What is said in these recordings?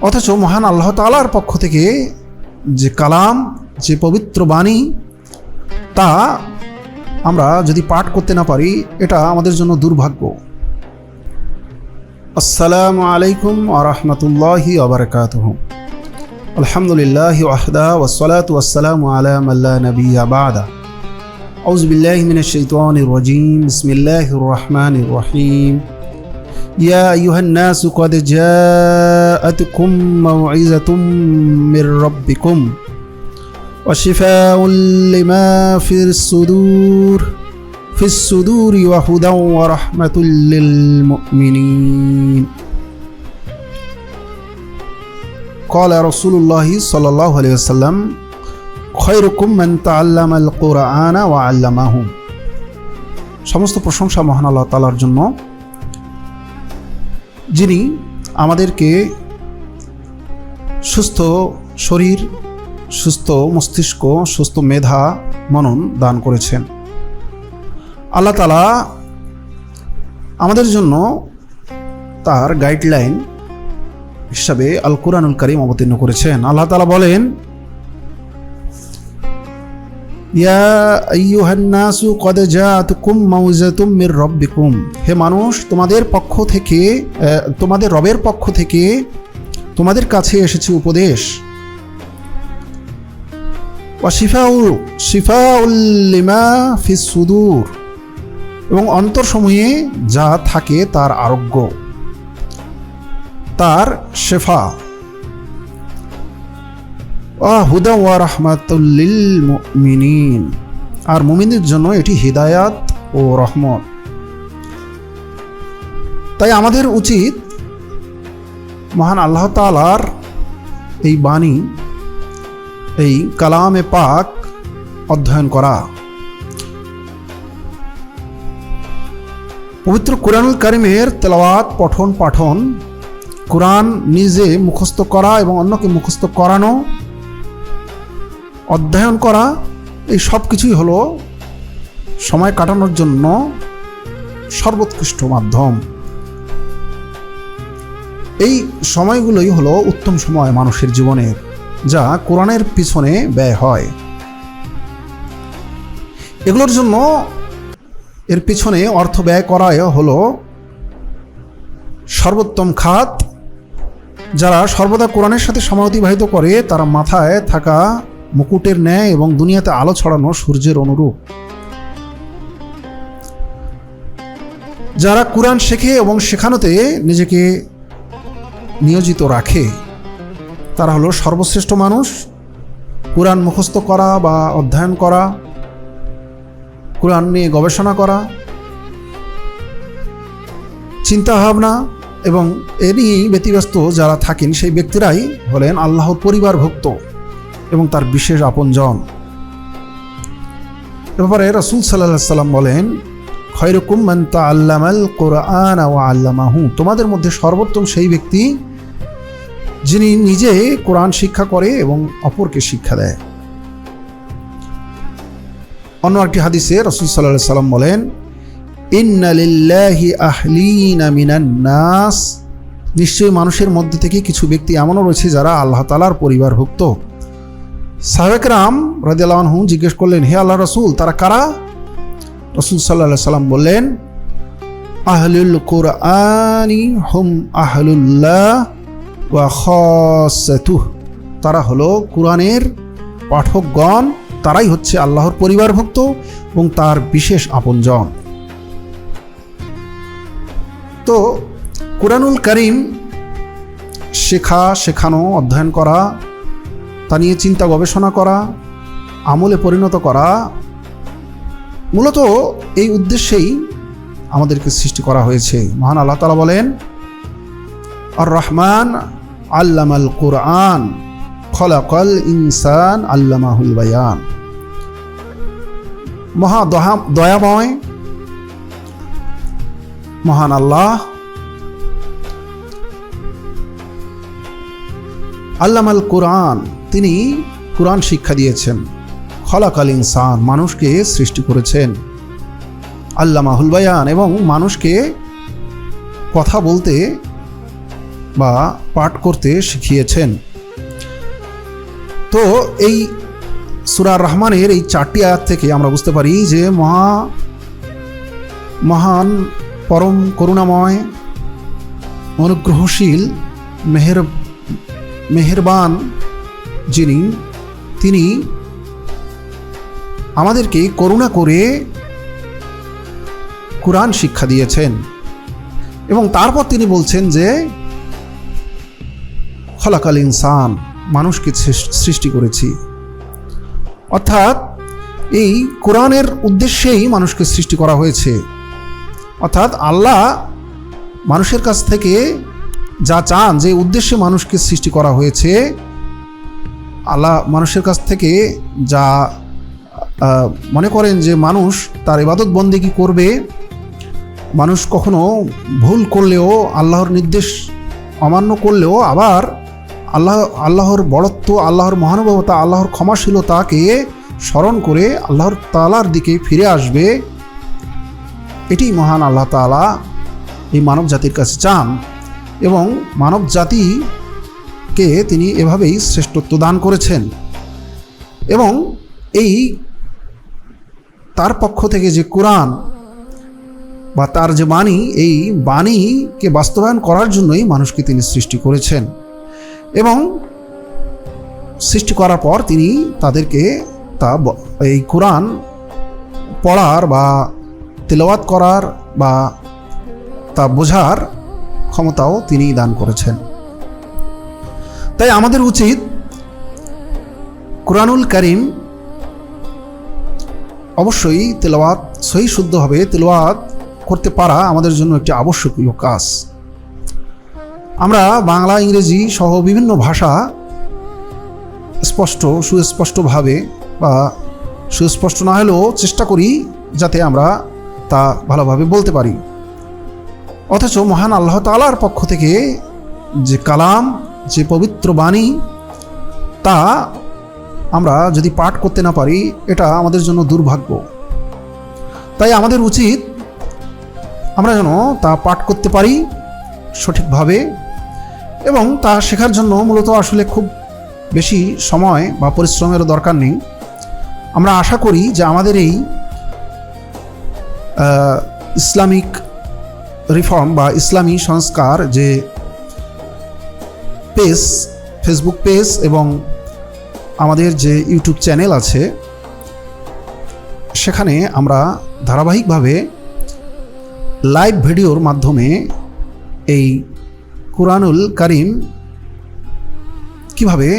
অথচ মহান আল্লাহ তাআলার পক্ষ থেকে যে কালাম, যে পবিত্র বাণী, তা আমরা যদি পাঠ করতে না পারি এটা আমাদের জন্য দুর্ভাগ্য। আসসালামু আলাইকুম ওয়া রাহমাতুল্লাহি ওয়া বারাকাতুহু। আলহামদুলিল্লাহি ওয়াহদা ওয়াসসালাতু ওয়াসসালামু আলা মান লা নাবিয়্যা বা'দা। আউযু বিল্লাহি মিনাশ শাইতানির রাজীম। বিসমিল্লাহির রাহমানির রাহিম। ইয়া আইয়ুহান নাসু ক্বাদ জাআতকুম মাউইযাতুম মির রাব্বিকুম ওয়া শিফাউন লিমা ফিস সুদুরি ওয়া হুদাও ওয়া রাহমাতুল লিল মুমিনিন। ক্বালা রাসূলুল্লাহি সাল্লাল্লাহু আলাইহি ওয়াসাল্লাম খায়রুকুম মান তাআল্লামাল কুরআনা ওয়া আল্লামাহু। সমস্ত প্রশংসা মহান আল্লাহ তাআলার জন্য, যিনি আমাদেরকে সুস্থ শরীর, সুস্থ মস্তিষ্ক, সুস্থ মেধা, মনন দান করেছেন। আল্লাহ তাআলা আমাদের জন্য তার গাইডলাইন হিসাবে আল কুরআনুল কারীম অবতীর্ণ করেছেন। আল্লাহ তাআলা বলেন, ইয়া আইয়ুহান নাসু ক্বাদ জাআতকুম মাউইযাতুম মির রাব্বিকুম। হে মানুষ, তোমাদের রবের পক্ষ থেকে তোমাদের কাছে এসেছে উপদেশ। ওয়া শিফাউল লিমা ফিস সুদূর, এবং অন্তরসমূহে যা থাকে তার আরোগ্য, তার শেফা। হুদা ওয়া রাহমাতুল লিল মুমিনিন, আর মুমিনদের জন্য এটি হিদায়াত ও রহমত। তাই আমাদের উচিত মহান আল্লাহ তাআলার এই বাণী, এই কালামে পাক অধ্যয়ন করা। পবিত্র কুরআনুল কারীমের তেলাওয়াত, পঠন পাঠন, কুরআন নিজে মুখস্থ করা এবং অন্যকে মুখস্থ করানো, অধ্যয়ন করা, এই সব কিছুই হলো সময় কাটানোর জন্য সর্বোৎকৃষ্ট মাধ্যম। এই সময়গুলোই হলো উত্তম সময় মানুষের জীবনের, যা কোরআনের পিছনে ব্যয় হয়। এগুলোর জন্য এর পিছনে অর্থ ব্যয় করাই হলো সর্বোত্তম খাত। যারা সর্বদা কোরআনের সাথে সময় অতিবাহিত করে, তারা মাথায় থাকা মুকুটের ন্যায় এবং দুনিয়াতে আলো ছড়ানো সূর্যের অনুরূপ। যারা কুরআন শেখে এবং শেখানোতে নিজেকে নিয়োজিত রাখে, তারা হলো সর্বশ্রেষ্ঠ মানুষ। কুরআন মুখস্থ করা বা অধ্যয়ন করা, কুরআন নিয়ে গবেষণা করা, চিন্তা ভাবনা এবং এ নিয়েই ব্যতিব্যস্ত যারা থাকেন, সেই ব্যক্তিরাই হলেন আল্লাহর পরিবারভুক্ত এবং তার বিশেষ আপনজন। এ ব্যাপারে রাসূল সাল্লাল্লাহু আলাইহি ওয়াসাল্লাম বলেন, খায়রুকুম মান তাআল্লামাল কুরআনা ওয়া আল্লামাহু। তোমাদের মধ্যে সর্বোত্তম সেই ব্যক্তি যিনি নিজে কোরআন শিক্ষা করে এবং অপরকে শিক্ষা দেয়। অন্য একটি হাদিসে রাসূল সাল্লাল্লাহু আলাইহি ওয়াসাল্লাম বলেন, ইন্না লিল্লাহি আহলিনা মিনান নাস। নিশ্চয়ই মানুষের মধ্যে থেকে কিছু ব্যক্তি এমনও রয়েছে যারা আল্লাহ তাআলার পরিবারভুক্ত। সাহাবায়ে কেরাম রাদিয়াল্লাহু আনহুম জিজ্ঞেস করলেন, হে আল্লাহর রাসূল, তারা কারা? রাসূল সাল্লাল্লাহু আলাইহি ওয়াসাল্লাম বললেন, আহলুল কুরআনি হুম আহলুল্লাহ ওয়া খাসাতুহু। তারা হলো কুরআনের পাঠকগণ, তারাই হচ্ছে আল্লাহর পরিবারভুক্ত এবং তার বিশেষ আপনজন। তো কুরআনুল কারীম শেখা, শেখানো, অধ্যয়ন করা, তা নিয়ে চিন্তা গবেষণা করা, আমলে পরিণত করা, মূলত এই উদ্দেশ্যেই আমাদেরকে সৃষ্টি করা হয়েছে। মহান আল্লাহ তাআলা বলেন, আর রহমান আল্লামাল কুরআন খলাকাল ইনসান আল্লামাহুল বায়ান। মহা দয়াময় মহান আল্লাহ আল্লামাল কুরআন, তিনি কুরআন শিক্ষা দিয়েছেন। খলাকাল ইনসান, মানুষকে সৃষ্টি করেছেন। আল্লামাহুল বায়ান, এবং মানুষকে কথা বলতে বা পাঠ করতে শিখিয়েছেন। তো এই সূরা রহমানের এই 4টি আয়াত থেকে আমরা বুঝতে পারি যে মহান পরম করুণাময় অনুগ্রহশীল মেহেরবান যিনি, তিনি আমাদেরকে করুণা করে কুরআন শিক্ষা দিয়েছেন এবং তারপর তিনি বলছেন যে খলাকাল ইনসান, মানুষকে সৃষ্টি করেছি। অর্থাৎ এই কোরআনের উদ্দেশ্যেই মানুষকে সৃষ্টি করা হয়েছে। অর্থাৎ আল্লাহ মানুষের কাছ থেকে যা চান, যে উদ্দেশ্যে মানুষকে সৃষ্টি করা হয়েছে, আল্লাহ মানুষের কাছ থেকে যা মনে করেন যে মানুষ তার ইবাদত বন্দেগী করবে, মানুষ কখনো ভুল করলেও, আল্লাহর নির্দেশ অমান্য করলেও আবার আল্লাহর বড়ত্ব, আল্লাহর মহানুভবতা, আল্লাহর ক্ষমাশীলতাকে স্মরণ করে আল্লাহর তাআলার দিকে ফিরে আসবে, এটি মহান আল্লাহ তাআলা এই মানব জাতির কাছে চান এবং মানব জাতিকে তিনি এভাবেই শ্রেষ্ঠত্ব দান করেছেন। এবং এই তার পক্ষ থেকে যে কোরআন বা তার যে বাণী, এই বাণীকে বাস্তবায়ন করার জন্যই মানুষকে তিনি সৃষ্টি করেছেন এবং সৃষ্টি করার পর তিনি তাদেরকে এই কোরআন পড়ার বা তেলাওয়াত করার বা তা বোঝার ক্ষমতাও তিনি দান করেছেন। তাই আমাদের উচিত কুরআনুল কারীম অবশ্যই তেলাওয়াত সহি শুদ্ধভাবে তেলাওয়াত করতে পারা আমাদের জন্য একটি আবশ্যকীয় কাজ। আমরা বাংলা, ইংরেজি সহ বিভিন্ন ভাষা সুস্পষ্টভাবে বা সুস্পষ্ট না হলেও চেষ্টা করি যাতে আমরা তা ভালোভাবে বলতে পারি। অথচ মহান আল্লাহ তাআলার পক্ষ থেকে যে কালাম, যে পবিত্র বাণী, তা আমরা যদি পাঠ করতে না পারি, এটা আমাদের জন্য দুর্ভাগ্য। তাই আমাদের উচিত আমরা যেন তা পাঠ করতে পারি সঠিকভাবে এবং তা শেখার জন্য মূলত আসলে খুব বেশি সময় বা পরিশ্রমেরও দরকার নেই। আমরা আশা করি যে আমাদের এই ইসলামিক রিফর্ম বা ইসলামী সংস্কার যে পেজ, ফেসবুক পেজ এবং আমাদের যে ইউটিউব চ্যানেল আছে, সেখানে আমরা ধারাবাহিকভাবে লাইভ ভিডিওর মাধ্যমে এই কুরআনুল কারীম কিভাবে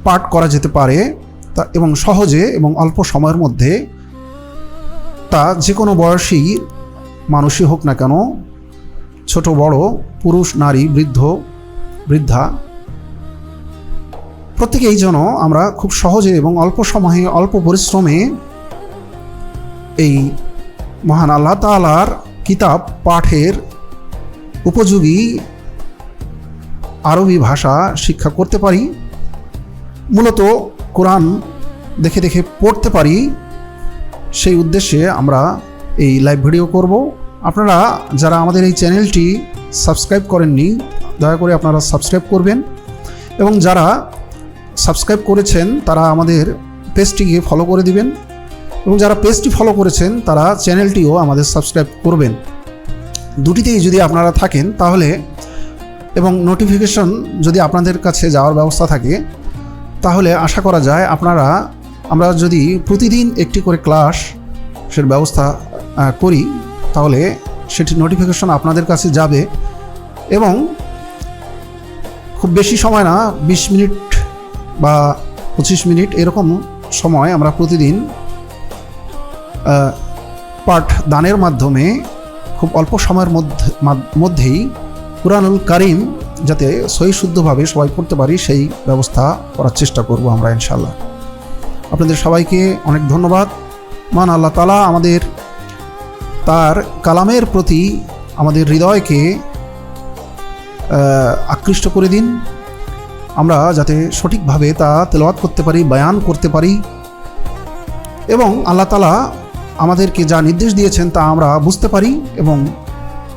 পাঠ করা যেতে পারে তা এবং সহজে এবং অল্প সময়ের মধ্যে, তা যে কোনো বয়সী মানুষই হোক না কেন, ছোট বড়, পুরুষ নারী, বৃদ্ধ বৃদ্ধা, প্রত্যেকেই যেন আমরা খুব সহজে এবং অল্প সময়ে অল্প পরিশ্রমে এই মহান আল্লাহ তাআলার কিতাব পাঠের উপযোগী আরবি ভাষা শিক্ষা করতে পারি, মূলত কোরআন দেখে দেখে পড়তে পারি, সেই উদ্দেশ্যে আমরা এই লাইভ ভিডিও করব। আপনারা যারা আমাদের এই চ্যানেলটি সাবস্ক্রাইব করেননি, দয়া করে আপনারা সাবস্ক্রাইব করবেন এবং যারা সাবস্ক্রাইব করেছেন তারা আমাদের পেজটিকে ফলো করে দিবেন এবং যারা পেজটি ফলো করেছেন তারা চ্যানেলটিও আমাদের সাবস্ক্রাইব করবেন। দুটিতেই যদি আপনারা থাকেন তাহলে, এবং নোটিফিকেশন যদি আপনাদের কাছে যাওয়ার ব্যবস্থা থাকে, তাহলে আশা করা যায় আমরা যদি প্রতিদিন একটি করে ক্লাসের ব্যবস্থা করি, তাহলে সেটি নোটিফিকেশন আপনাদের কাছে যাবে এবং খুব বেশি সময় না, 20 মিনিট বা 25 মিনিট এরকম সময় আমরা প্রতিদিন পাঠ দানের মাধ্যমে খুব অল্প সময়ের মধ্যেই কুরআনুল কারীম যাতে সহি শুদ্ধভাবে সবাই পড়তে পারি, সেই ব্যবস্থা করার চেষ্টা করব আমরা ইনশাআল্লাহ। আপনাদের সবাইকে অনেক ধন্যবাদ। মহান আল্লাহ তাআলা আমাদের তার কালামের প্রতি আমাদের হৃদয়কে আকৃষ্ট করে দিন, আমরা যাতে সঠিকভাবে তা তেলাওয়াত করতে পারি, বয়ান করতে পারি এবং আল্লাহ তাআলা আমাদেরকে যা নির্দেশ দিয়েছেন তা আমরা বুঝতে পারি এবং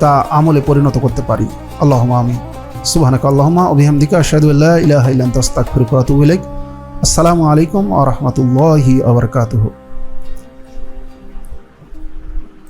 তা আমলে পরিণত করতে পারি। আল্লাহুম্মা আমিন। সুবহানাকা আল্লাহুম্মা ওয়া বিহামদিকা আশহাদু আল্লা ইলাহা ইল্লা আনতা আস্তাগফিরুকা ওয়া আতুবু ইলাইক। আসসালামু আলাইকুম ওয়া রাহমাতুল্লাহি ওয়া বারাকাতুহু।